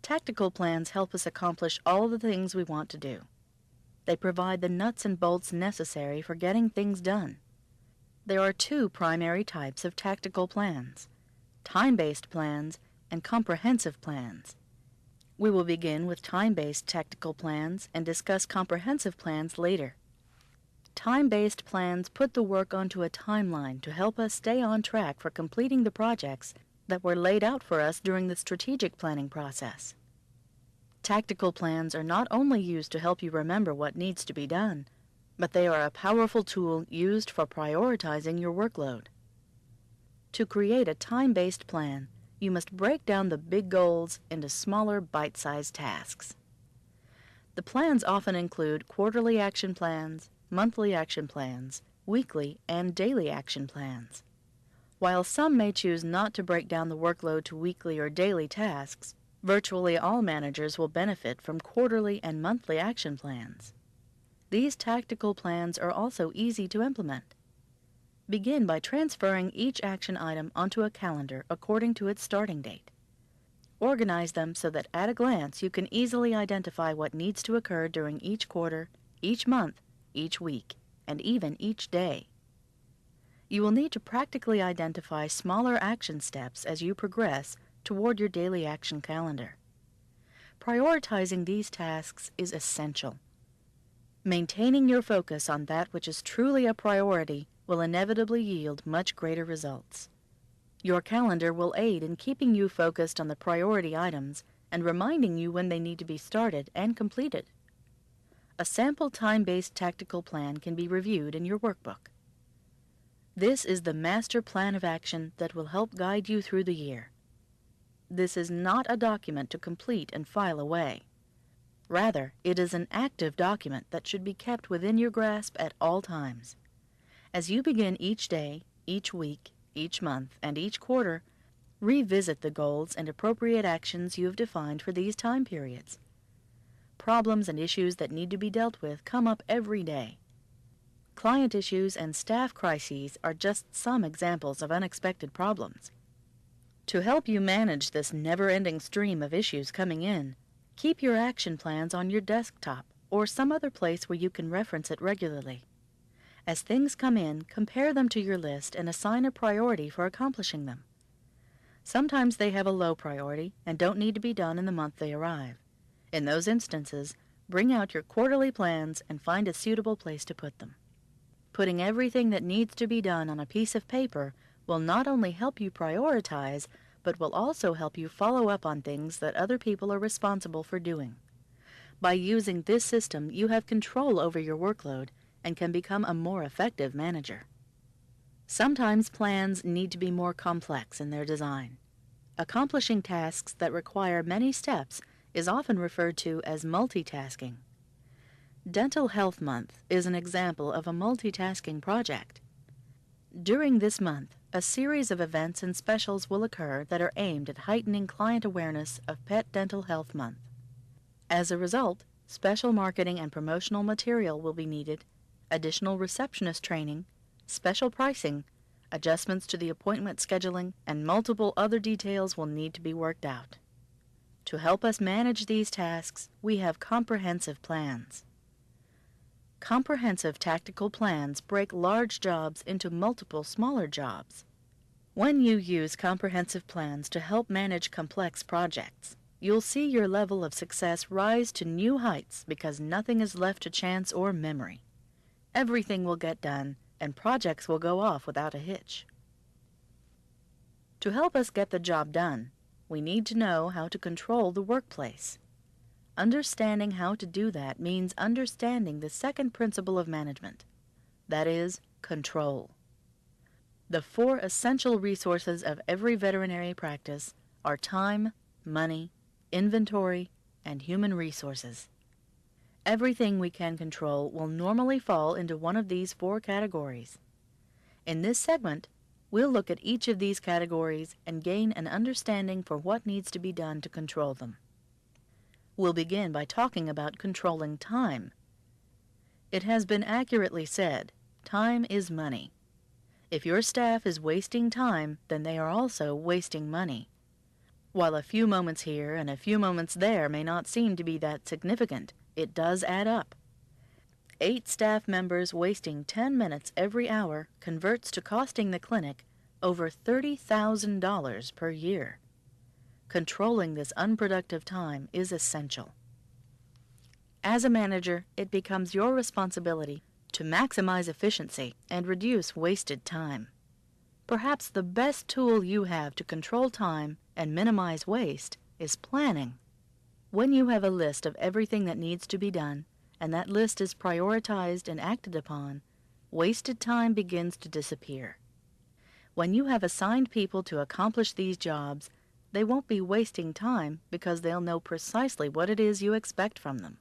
Tactical plans help us accomplish all the things we want to do. They provide the nuts and bolts necessary for getting things done. There are two primary types of tactical plans: time-based plans and comprehensive plans. We will begin with time-based tactical plans and discuss comprehensive plans later. Time-based plans put the work onto a timeline to help us stay on track for completing the projects that were laid out for us during the strategic planning process. Tactical plans are not only used to help you remember what needs to be done, but they are a powerful tool used for prioritizing your workload. To create a time-based plan, you must break down the big goals into smaller bite-sized tasks. The plans often include quarterly action plans, monthly action plans, weekly and daily action plans. While some may choose not to break down the workload to weekly or daily tasks, virtually all managers will benefit from quarterly and monthly action plans. These tactical plans are also easy to implement. Begin by transferring each action item onto a calendar according to its starting date. Organize them so that at a glance you can easily identify what needs to occur during each quarter, each month, each week, and even each day. You will need to practically identify smaller action steps as you progress toward your daily action calendar. Prioritizing these tasks is essential. Maintaining your focus on that which is truly a priority will inevitably yield much greater results. Your calendar will aid in keeping you focused on the priority items and reminding you when they need to be started and completed. A sample time-based tactical plan can be reviewed in your workbook. This is the master plan of action that will help guide you through the year. This is not a document to complete and file away. Rather, it is an active document that should be kept within your grasp at all times. As you begin each day, each week, each month, and each quarter, revisit the goals and appropriate actions you have defined for these time periods. Problems and issues that need to be dealt with come up every day. Client issues and staff crises are just some examples of unexpected problems. To help you manage this never-ending stream of issues coming in, keep your action plans on your desktop or some other place where you can reference it regularly. As things come in, compare them to your list and assign a priority for accomplishing them. Sometimes they have a low priority and don't need to be done in the month they arrive. In those instances, bring out your quarterly plans and find a suitable place to put them. Putting everything that needs to be done on a piece of paper will not only help you prioritize, but will also help you follow up on things that other people are responsible for doing. By using this system, you have control over your workload and can become a more effective manager. Sometimes plans need to be more complex in their design. Accomplishing tasks that require many steps is often referred to as multitasking. Dental Health Month is an example of a multitasking project. During this month, a series of events and specials will occur that are aimed at heightening client awareness of Pet Dental Health Month. As a result, special marketing and promotional material will be needed, additional receptionist training, special pricing, adjustments to the appointment scheduling, and multiple other details will need to be worked out. To help us manage these tasks, we have comprehensive plans. Comprehensive tactical plans break large jobs into multiple smaller jobs. When you use comprehensive plans to help manage complex projects, you'll see your level of success rise to new heights because nothing is left to chance or memory. Everything will get done, and projects will go off without a hitch. To help us get the job done, we need to know how to control the workplace. Understanding how to do that means understanding the second principle of management, that is, control. The four essential resources of every veterinary practice are time, money, inventory, and human resources. Everything we can control will normally fall into one of these four categories. In this segment, we'll look at each of these categories and gain an understanding for what needs to be done to control them. We'll begin by talking about controlling time. It has been accurately said, time is money. If your staff is wasting time, then they are also wasting money. While a few moments here and a few moments there may not seem to be that significant, it does add up. 8 staff members wasting 10 minutes every hour converts to costing the clinic over $30,000 per year. Controlling this unproductive time is essential. As a manager, it becomes your responsibility to maximize efficiency and reduce wasted time. Perhaps the best tool you have to control time and minimize waste is planning. When you have a list of everything that needs to be done, and that list is prioritized and acted upon, wasted time begins to disappear. When you have assigned people to accomplish these jobs, they won't be wasting time because they'll know precisely what it is you expect from them.